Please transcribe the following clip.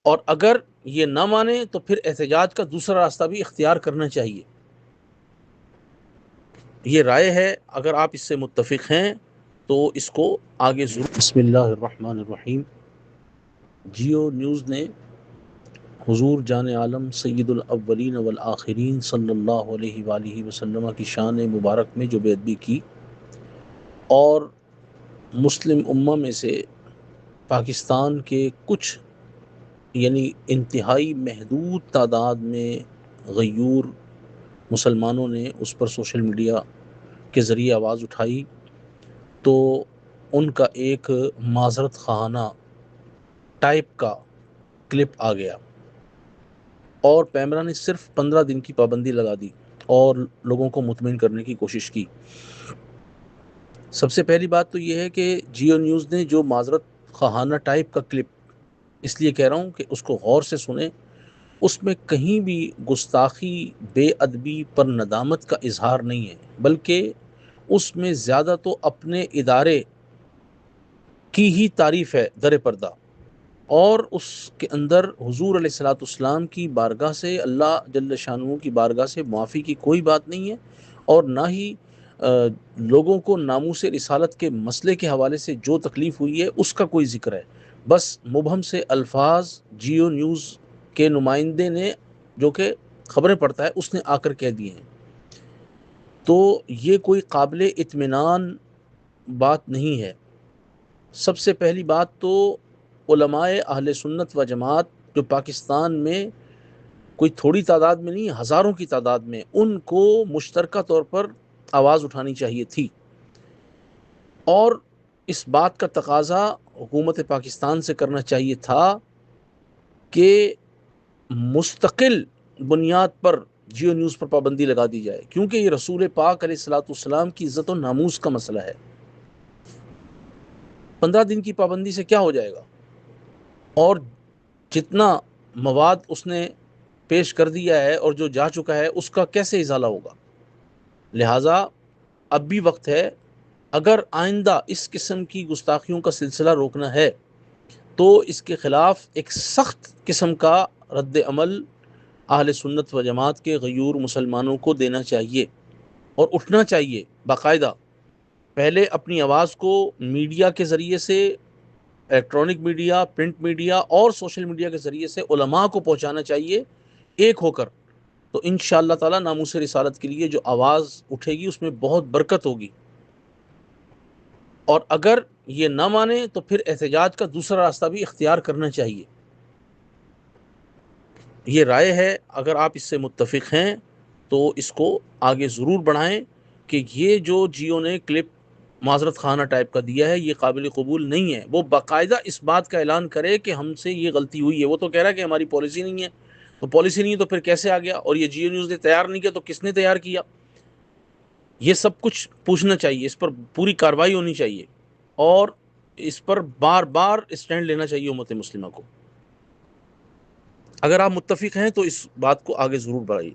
اور اگر یہ نہ مانے تو پھر احتجاج کا دوسرا راستہ بھی اختیار کرنا چاہیے۔ یہ رائے ہے، اگر آپ اس سے متفق ہیں تو اس کو آگے ضرور۔ بسم اللہ الرحمن الرحیم۔ جیو نیوز نے حضور جان عالم سید الاولین والآخرین صلی اللہ علیہ وآلہ وسلم کی شان مبارک میں جو بے ادبی کی اور مسلم امہ میں سے پاکستان کے کچھ یعنی انتہائی محدود تعداد میں غیور مسلمانوں نے اس پر سوشل میڈیا کے ذریعے آواز اٹھائی، تو ان کا ایک معذرت خواہانہ ٹائپ کا کلپ آ گیا اور پیمرا نے صرف 15 دن کی پابندی لگا دی اور لوگوں کو مطمئن کرنے کی کوشش کی۔ سب سے پہلی بات تو یہ ہے کہ جیو نیوز نے جو معذرت خواہانہ ٹائپ کا کلپ، اس لیے کہہ رہا ہوں کہ اس کو غور سے سنیں، اس میں کہیں بھی گستاخی، بے ادبی پر ندامت کا اظہار نہیں ہے، بلکہ اس میں زیادہ تو اپنے ادارے کی ہی تعریف ہے در پردہ، اور اس کے اندر حضور علیہ الصلوۃ والسلام کی بارگاہ سے، اللہ جل شانہ کی بارگاہ سے معافی کی کوئی بات نہیں ہے، اور نہ ہی لوگوں کو ناموس رسالت کے مسئلے کے حوالے سے جو تکلیف ہوئی ہے اس کا کوئی ذکر ہے۔ بس مبہم سے الفاظ جیو نیوز کے نمائندے نے، جو کہ خبریں پڑھتا ہے، اس نے آ کر کہہ دیے ہیں، تو یہ کوئی قابل اطمینان بات نہیں ہے۔ سب سے پہلی بات تو علماء اہل سنت و جماعت جو پاکستان میں کوئی تھوڑی تعداد میں نہیں، ہزاروں کی تعداد میں، ان کو مشترکہ طور پر آواز اٹھانی چاہیے تھی، اور اس بات کا تقاضا حکومت پاکستان سے کرنا چاہیے تھا کہ مستقل بنیاد پر جیو نیوز پر پابندی لگا دی جائے، کیونکہ یہ رسول پاک علیہ الصلوۃ والسلام کی عزت و ناموس کا مسئلہ ہے۔ 15 دن کی پابندی سے کیا ہو جائے گا؟ اور جتنا مواد اس نے پیش کر دیا ہے اور جو جا چکا ہے اس کا کیسے ازالہ ہوگا؟ لہٰذا اب بھی وقت ہے، اگر آئندہ اس قسم کی گستاخیوں کا سلسلہ روکنا ہے تو اس کے خلاف ایک سخت قسم کا رد عمل اہل سنت و جماعت کے غیور مسلمانوں کو دینا چاہیے اور اٹھنا چاہیے باقاعدہ۔ پہلے اپنی آواز کو میڈیا کے ذریعے سے، الیکٹرانک میڈیا، پرنٹ میڈیا اور سوشل میڈیا کے ذریعے سے علماء کو پہنچانا چاہیے ایک ہو کر، تو انشاءاللہ تعالی ناموس رسالت کے لیے جو آواز اٹھے گی اس میں بہت برکت ہوگی۔ اور اگر یہ نہ مانے تو پھر احتجاج کا دوسرا راستہ بھی اختیار کرنا چاہیے۔ یہ رائے ہے، اگر آپ اس سے متفق ہیں تو اس کو آگے ضرور بڑھائیں کہ یہ جو جیو نے کلپ معذرت خانہ ٹائپ کا دیا ہے یہ قابل قبول نہیں ہے۔ وہ باقاعدہ اس بات کا اعلان کرے کہ ہم سے یہ غلطی ہوئی ہے۔ وہ تو کہہ رہا ہے کہ ہماری پالیسی نہیں ہے، تو پالیسی نہیں ہے تو پھر کیسے آ گیا؟ اور یہ جیو نیوز نے تیار نہیں کیا تو کس نے تیار کیا؟ یہ سب کچھ پوچھنا چاہیے، اس پر پوری کارروائی ہونی چاہیے، اور اس پر بار بار اسٹینڈ لینا چاہیے امت مسلمہ کو۔ اگر آپ متفق ہیں تو اس بات کو آگے ضرور بڑھائیے۔